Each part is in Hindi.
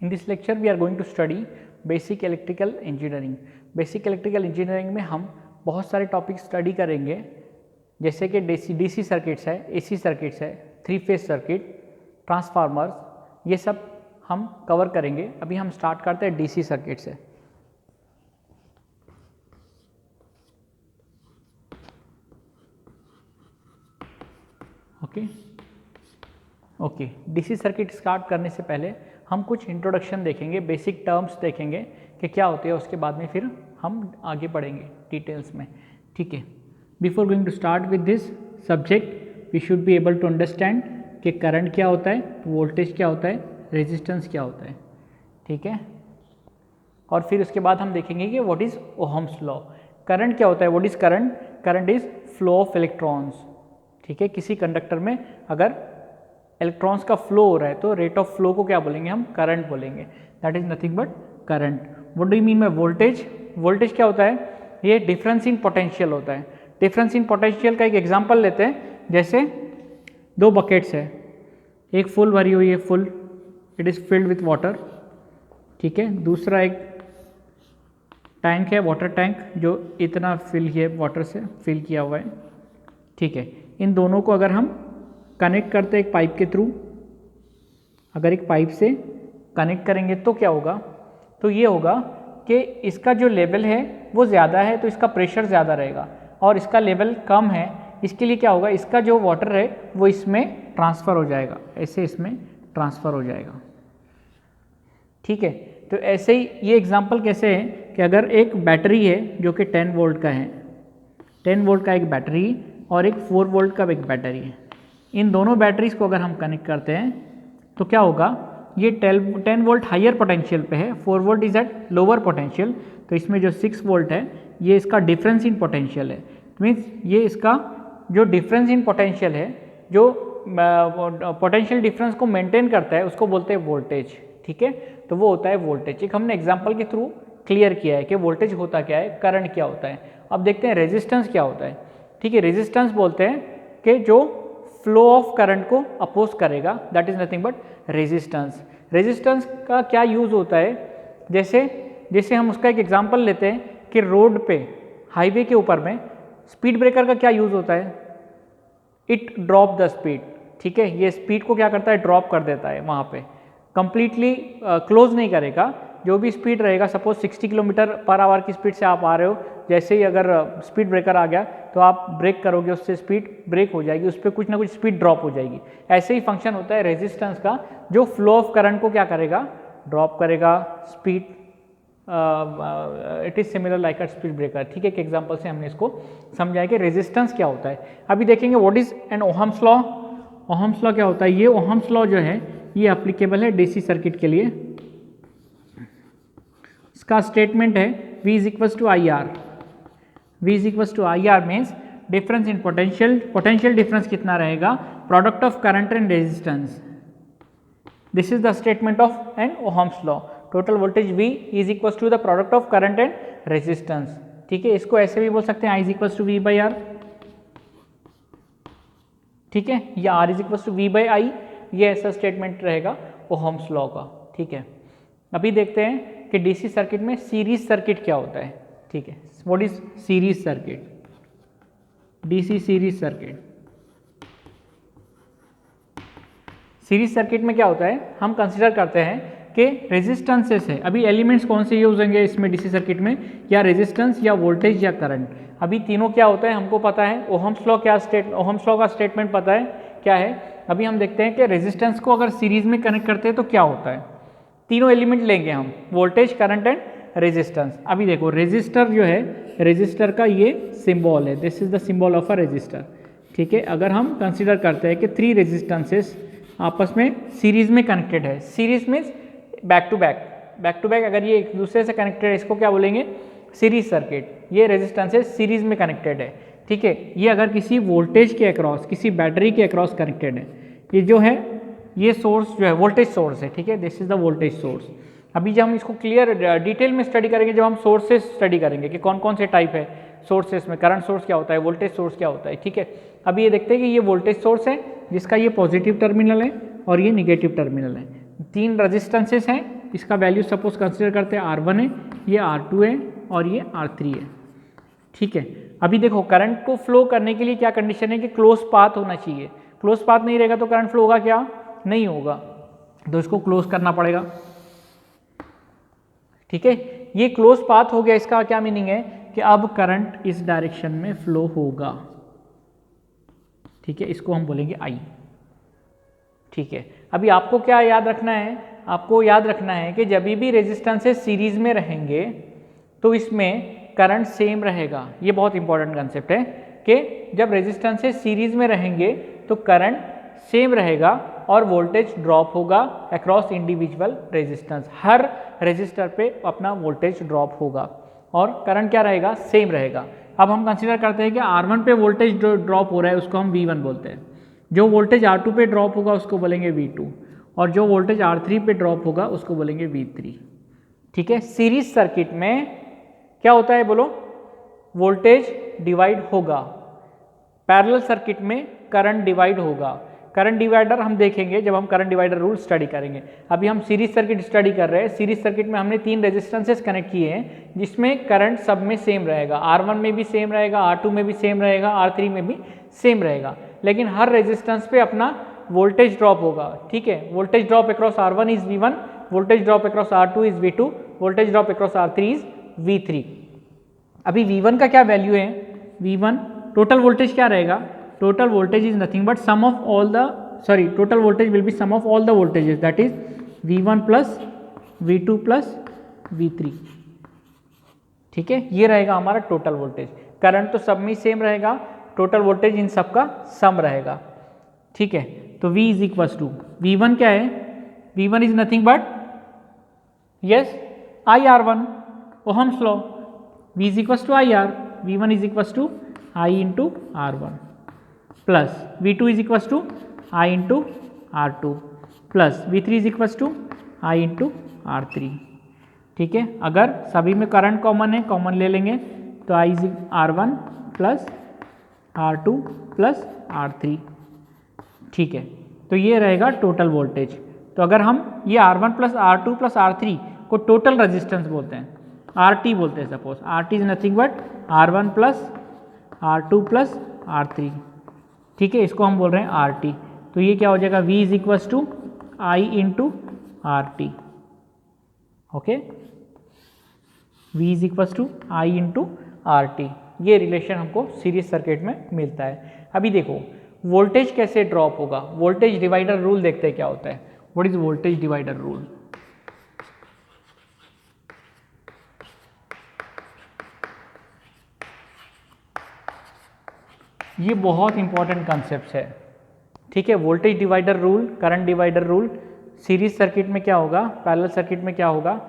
In this lecture we are going to study basic electrical engineering. Basic electrical engineering में हम बहुत सारे टॉपिक स्टडी करेंगे, जैसे कि डीसी सर्किट्स है, एसी सर्किट्स है, 3 फेज सर्किट, ट्रांसफार्मर्स, ये सब हम कवर करेंगे. अभी हम स्टार्ट करते हैं डीसी सर्किट से. ओके, डीसी सर्किट स्टार्ट करने से पहले हम कुछ इंट्रोडक्शन देखेंगे, बेसिक टर्म्स देखेंगे कि क्या होते हैं, उसके बाद में फिर हम आगे बढ़ेंगे डिटेल्स में. ठीक है, before going to start with this subject we should be able to understand कि करंट क्या होता है, वोल्टेज क्या होता है, रेजिस्टेंस क्या होता है. ठीक है, और फिर उसके बाद हम देखेंगे कि what is Ohm's law. Current क्या होता है, what is current. Current is flow of electrons. ठीक है, किसी कंडक्टर में अगर इलेक्ट्रॉन्स का फ्लो हो रहा है तो रेट ऑफ फ्लो को क्या बोलेंगे, हम करंट बोलेंगे. That is nothing but current. What do you mean by voltage. Voltage क्या होता है, ये डिफरेंस इन पोटेंशियल होता है. डिफरेंस इन पोटेंशियल का एक एग्जांपल लेते हैं. जैसे 2 बकेट्स है, एक फुल भरी हुई है, full it is filled with water. ठीक है, दूसरा एक टैंक है, वाटर टैंक, जो इतना फिल है, वाटर से फिल किया हुआ है. ठीक है, इन दोनों को अगर हम कनेक्ट करते हैं एक पाइप के थ्रू, अगर एक पाइप से कनेक्ट करेंगे तो क्या होगा, तो ये होगा कि इसका जो लेवल है वो ज़्यादा है तो इसका प्रेशर ज़्यादा रहेगा, और इसका लेवल कम है, इसके लिए क्या होगा, इसका जो वाटर है वो इसमें ट्रांसफ़र हो जाएगा, ऐसे इसमें ट्रांसफ़र हो जाएगा. ठीक है, तो ऐसे ही ये एग्जांपल कैसे है कि अगर एक बैटरी है जो कि 10 वोल्ट का है, 10 वोल्ट का एक बैटरी और एक 4 वोल्ट का एक बैटरी है. इन दोनों बैटरीज को अगर हम कनेक्ट करते हैं तो क्या होगा, ये 10 वोल्ट हायर पोटेंशियल पे है, 4 volt is at lower potential, तो इसमें जो 6 वोल्ट है ये इसका डिफरेंस इन पोटेंशियल है. मीन्स ये इसका जो डिफरेंस इन पोटेंशियल है, जो पोटेंशियल डिफरेंस को मेंटेन करता है, उसको बोलते हैं वोल्टेज. ठीक है, तो वो होता है वोल्टेज. एक हमने एग्जाम्पल के थ्रू क्लियर किया है कि वोल्टेज होता क्या है, करंट क्या होता है. अब देखते हैं रेजिस्टेंस क्या होता है. ठीक है, रेजिस्टेंस बोलते हैं कि जो फ्लो ऑफ करंट को अपोज करेगा, that is nothing but resistance. Resistance का क्या यूज़ होता है, जैसे हम उसका एक एग्जांपल लेते हैं कि रोड पे, हाईवे के ऊपर में स्पीड ब्रेकर का क्या यूज़ होता है, इट ड्रॉप द स्पीड. ठीक है, ये स्पीड को क्या करता है, ड्रॉप कर देता है, वहाँ पे कंप्लीटली क्लोज नहीं करेगा. जो भी स्पीड रहेगा, सपोज 60 किलोमीटर पर आवर की स्पीड से आप आ रहे हो, जैसे ही अगर स्पीड ब्रेकर आ गया तो आप ब्रेक करोगे, उससे स्पीड ब्रेक हो जाएगी, उस पर कुछ ना कुछ स्पीड ड्रॉप हो जाएगी. ऐसे ही फंक्शन होता है रेजिस्टेंस का, जो फ्लो ऑफ करंट को क्या करेगा, ड्रॉप करेगा speed. It is similar like a speed breaker. ठीक है, एक एग्जांपल से हमने इसको समझाया कि रेजिस्टेंस क्या होता है. अभी देखेंगे what is an Ohm's law. Ohm's law क्या होता है, ये ओहम्स लॉ जो है ये एप्लीकेबल है डीसी सर्किट के लिए. इसका स्टेटमेंट है V is equals to I R. V is equals to I R means difference in potential. Potential difference कितना रहेगा, product of current and resistance. This is the statement of an Ohm's law. Total voltage V is equals to the product of current and resistance. ठीक है, इसको ऐसे भी बोल सकते हैं, I is equals to V by R. ठीक है, या R is equals to V by I, ये ऐसा स्टेटमेंट रहेगा ओहम्स लॉ का. ठीक है, अभी देखते हैं कि डीसी सर्किट में सीरीज सर्किट क्या होता है. ठीक है, what is series circuit, DC series circuit. Series circuit में क्या होता है, हम कंसीडर करते हैं कि रेजिस्टेंसेस है. अभी एलिमेंट्स कौन से यूज होंगे इसमें डीसी सर्किट में, या रेजिस्टेंस या वोल्टेज या करंट. अभी तीनों क्या होता है हमको पता है. ओहम्स लॉ ओहम्स लॉ का स्टेटमेंट पता है क्या है. अभी हम देखते हैं कि रेजिस्टेंस को अगर सीरीज में कनेक्ट करते हैं तो क्या होता है. तीनों एलिमेंट लेंगे हम, वोल्टेज, करंट एंड रेजिस्टेंस. अभी देखो रेजिस्टर जो है, रेजिस्टर का ये सिंबल है, this is the symbol of a resistor. ठीक है, अगर हम कंसीडर करते हैं कि 3 रेजिस्टेंसेस आपस में सीरीज में कनेक्टेड है. Series means back to back, back to back, अगर ये एक दूसरे से कनेक्टेड है, इसको क्या बोलेंगे, सीरीज सर्किट. ये रेजिस्टेंसेस सीरीज में कनेक्टेड है. ठीक है, ये अगर किसी वोल्टेज के अक्रॉस, किसी बैटरी के अक्रॉस कनेक्टेड है, ये जो है, ये सोर्स जो है वोल्टेज सोर्स है. ठीक है, this is the voltage source. अभी जब हम इसको क्लियर डिटेल में स्टडी करेंगे, जब हम सोर्सेस स्टडी करेंगे कि कौन कौन से टाइप है सोर्सेस में, करंट सोर्स क्या होता है, वोल्टेज सोर्स क्या होता है. ठीक है, अभी ये देखते हैं कि ये वोल्टेज सोर्स है जिसका ये पॉजिटिव टर्मिनल है और ये निगेटिव टर्मिनल है. 3 रेजिस्टेंसेस हैं इसका वैल्यू सपोज कंसिडर करते हैं R1 है, ये R2 है और ये R3 है। ठीक है, अभी देखो करंट को फ्लो करने के लिए क्या कंडीशन है कि क्लोज पाथ होना चाहिए। क्लोज पाथ नहीं रहेगा तो करंट फ्लो होगा क्या? नहीं होगा, तो इसको क्लोज करना पड़ेगा। ठीक है, ये क्लोज पाथ हो गया। इसका क्या मीनिंग है कि अब करंट इस डायरेक्शन में फ्लो होगा। ठीक है, इसको हम बोलेंगे I। ठीक है, अभी आपको क्या याद रखना है? आपको याद रखना है कि जब भी रेजिस्टेंसेस सीरीज में रहेंगे तो इसमें करंट सेम रहेगा। ये बहुत इंपॉर्टेंट कंसेप्ट है कि जब रेजिस्टेंसेस सीरीज में रहेंगे तो करंट सेम रहेगा और वोल्टेज ड्रॉप होगा अक्रॉस इंडिविजुअल रेजिस्टेंस। हर रेजिस्टर पे अपना वोल्टेज ड्रॉप होगा और करंट क्या रहेगा? सेम रहेगा। अब हम कंसीडर करते हैं कि R1 पे वोल्टेज जो ड्रॉप हो रहा है उसको हम V1 बोलते हैं, जो वोल्टेज R2 पे ड्रॉप होगा उसको बोलेंगे V2 और जो वोल्टेज R3 पे ड्रॉप होगा उसको बोलेंगे V3। ठीक है, सीरीज सर्किट में क्या होता है बोलो? वोल्टेज डिवाइड होगा। पैरेलल सर्किट में करंट डिवाइड होगा। करंट डिवाइडर हम देखेंगे जब हम करंट डिवाइडर रूल स्टडी करेंगे। अभी हम सीरीज सर्किट स्टडी कर रहे हैं। सीरीज सर्किट में हमने 3 रेजिस्टेंसेस कनेक्ट किए हैं जिसमें करंट सब में सेम रहेगा। R1 में भी सेम रहेगा, R2 में भी सेम रहेगा, R3 में भी सेम रहेगा, लेकिन हर रेजिस्टेंस पे अपना वोल्टेज ड्रॉप होगा। ठीक है, voltage drop across R1 is V1, voltage drop across R2 is V2, voltage drop across R3 is V3। अभी V1 का क्या वैल्यू है? V1 टोटल वोल्टेज क्या रहेगा? Total voltage is nothing but sum of all the total voltage will be sum of all the voltages, that is V1 plus V2 plus V3। ठीक है, ये रहेगा हमारा टोटल वोल्टेज। करंट तो सब में सेम रहेगा, टोटल वोल्टेज इन सब का सम रहेगा। ठीक है, तो V is equal to V1 क्या है? V1 is nothing but yes IR1, Ohm's law. V is equal to IR, V1 is equal to I into R1 plus V2 is equal to I into R2 plus V3 is equal to I into R3। ठीक है, अगर सभी में करंट कॉमन है, कॉमन ले लेंगे तो I is R1 plus R2 plus R3। ठीक है, तो ये रहेगा टोटल वोल्टेज। तो अगर हम ये R1 plus R2 plus R3 को टोटल रेजिस्टेंस बोलते हैं, RT बोलते हैं suppose, RT is nothing but R1 plus R2 plus R3। ठीक है, इसको हम बोल रहे हैं RT। तो ये क्या हो जाएगा? V is equal to I into RT। Okay, V is equal to I into RT। ये रिलेशन हमको सीरीज सर्किट में मिलता है। अभी देखो वोल्टेज कैसे ड्रॉप होगा। वोल्टेज डिवाइडर रूल देखते हैं क्या होता है। What is voltage divider rule? ये बहुत इंपॉर्टेंट कॉन्सेप्ट है। ठीक है, voltage divider rule, current divider rule. Series circuit में क्या होगा, पैरेलल सर्किट में क्या होगा?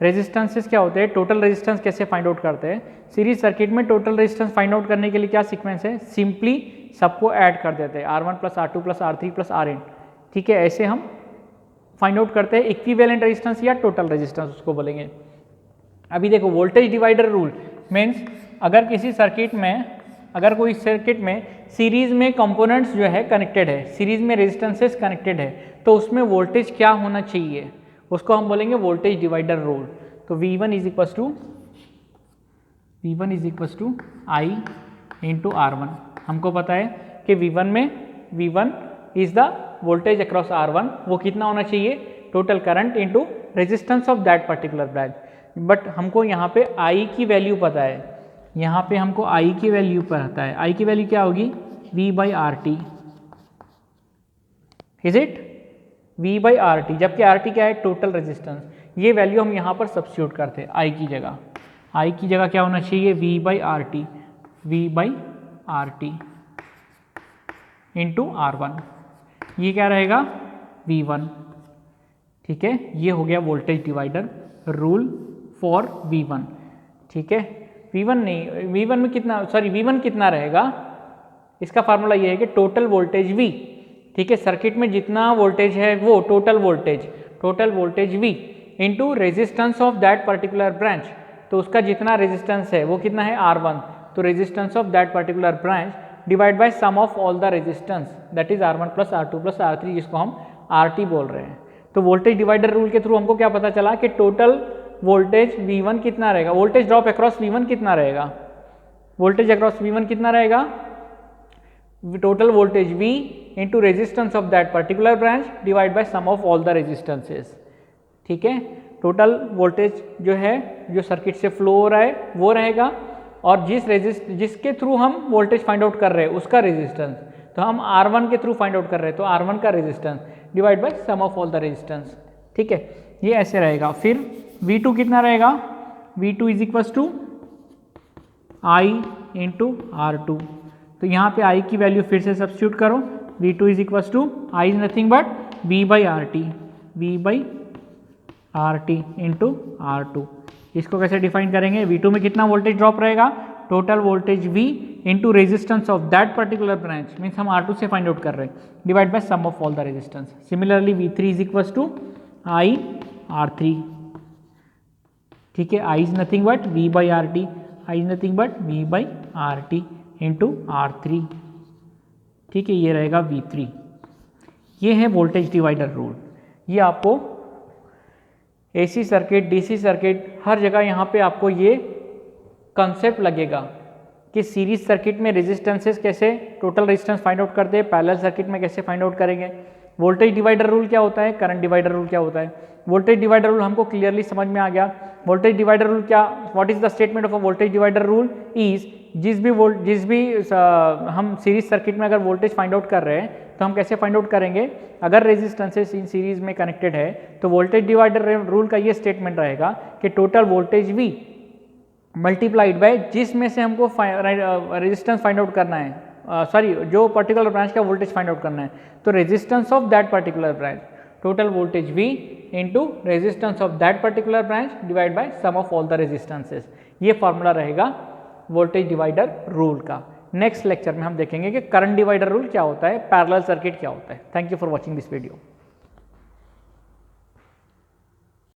रेजिस्टेंसेस क्या होते हैं, टोटल रेजिस्टेंस कैसे फाइंड आउट करते हैं। सीरीज सर्किट में टोटल रेजिस्टेंस फाइंड आउट करने के लिए क्या सीक्वेंस है? सिंपली सबको ऐड कर देते हैं, R1 plus R2 plus R3 plus Rn। ठीक है, ऐसे हम फाइंड आउट करते हैं इक्विवेलेंट रेजिस्टेंस या टोटल रेजिस्टेंस उसको बोलेंगे। अभी देखो वोल्टेज डिवाइडर रूल मीन्स अगर किसी सर्किट में, अगर कोई सर्किट में सीरीज में कंपोनेंट्स जो है कनेक्टेड है, सीरीज में रेजिस्टेंसेस कनेक्टेड है, तो उसमें वोल्टेज क्या होना चाहिए उसको हम बोलेंगे वोल्टेज डिवाइडर रूल। तो V1 is equal to I into R1। हमको पता है कि V1 में V1 is the voltage across R1, वो कितना होना चाहिए? Total current into resistance of that particular branch. But हमको यहाँ पे I की वैल्यू पता है, यहाँ पे हमको I की वैल्यू पता है। I की वैल्यू क्या होगी? V by RT। Is it? V by RT, जबकि RT क्या है? Total resistance. ये वैल्यू हम यहाँ पर सब्स्टिट्यूट करते हैं I की जगह। I की जगह क्या होना चाहिए? V by RT, V by RT into R1। ये क्या रहेगा? V1। ठीक है, ये हो गया voltage divider rule for V1। ठीक है, V1 नहीं, V1 में कितना, सॉरी V1 कितना रहेगा? इसका फार्मूला ये है कि टोटल वोल्टेज V। ठीक है, सर्किट में जितना वोल्टेज है वो total voltage V into resistance of that particular branch. तो उसका जितना रेजिस्टेंस है वो कितना है? R1। तो resistance of that particular branch divide by sum of all the resistance, that is R1 plus R2 plus R3, जिसको हम RT बोल रहे हैं। तो वोल्टेज डिवाइडर रूल के थ्रू हमको क्या पता चला कि टोटल वोल्टेज V1 कितना रहेगा, वोल्टेज ड्रॉप अक्रॉस V1 कितना रहेगा, वोल्टेज अक्रॉस V1 कितना रहेगा, total voltage V into resistance of that particular branch divide by sum of all the resistances. ठीक है, टोटल वोल्टेज जो है जो सर्किट से फ्लो हो रहा है वो रहेगा, और जिसके थ्रू हम वोल्टेज फाइंड आउट कर रहे हैं उसका रेजिस्टेंस, तो हम R1 के थ्रू फाइंड आउट कर रहे हैं तो R1 का resistance divide by sum of all the resistance. ठीक है, ये ऐसे रहेगा। फिर V2 कितना रहेगा, V2 is equal to I into R2। तो यहाँ पे I की वैल्यू फिर से सब्स्टिट्यूट करो, V2 is equal to I is nothing but V by RT, V by RT into R2। इसको कैसे डिफाइन करेंगे, V2 में कितना वोल्टेज ड्रॉप रहेगा, total voltage V into resistance of that particular branch, means हम R2 से फाइंड आउट कर रहे हैं, divide by sum of all the resistance. Similarly V3 is equal to I R3। ठीक है, I is nothing but V by RT, I is nothing but V by RT into R3। ठीक है, ये रहेगा V3। ये है वोल्टेज डिवाइडर रूल। ये आपको AC सर्किट, DC सर्किट, हर जगह यहाँ पे आपको ये कंसेप्ट लगेगा कि सीरीज सर्किट में रेजिस्टेंसेस कैसे टोटल रेजिस्टेंस फाइंड आउट करते हैं, पैरेलल सर्किट में कैसे फाइंड आउट करेंगे, वोल्टेज डिवाइडर रूल क्या होता है, करंट डिवाइडर रूल क्या होता है। वोल्टेज डिवाइडर रूल हमको क्लियरली समझ में आ गया। वोल्टेज डिवाइडर रूल क्या, what is the statement of a voltage divider rule is, जिस भी हम सीरीज सर्किट में अगर वोल्टेज फाइंड आउट कर रहे हैं तो हम कैसे फाइंड आउट करेंगे, अगर रेजिस्टेंसेस इन सीरीज में कनेक्टेड है तो वोल्टेज डिवाइडर रूल का ये स्टेटमेंट रहेगा कि total voltage V multiplied by जिसमें से हमको रेजिस्टेंस फाइंड आउट करना है, सॉरी जो पर्टिकुलर ब्रांच का वोल्टेज फाइंड आउट करना है, तो resistance of that particular branch, total voltage V into resistance of that particular branch divide by sum of all the resistances. ये फॉर्मूला रहेगा वोल्टेज डिवाइडर रूल का। नेक्स्ट लेक्चर में हम देखेंगे कि करंट डिवाइडर रूल क्या होता है, पैरेलल सर्किट क्या होता है। Thank you for watching this video.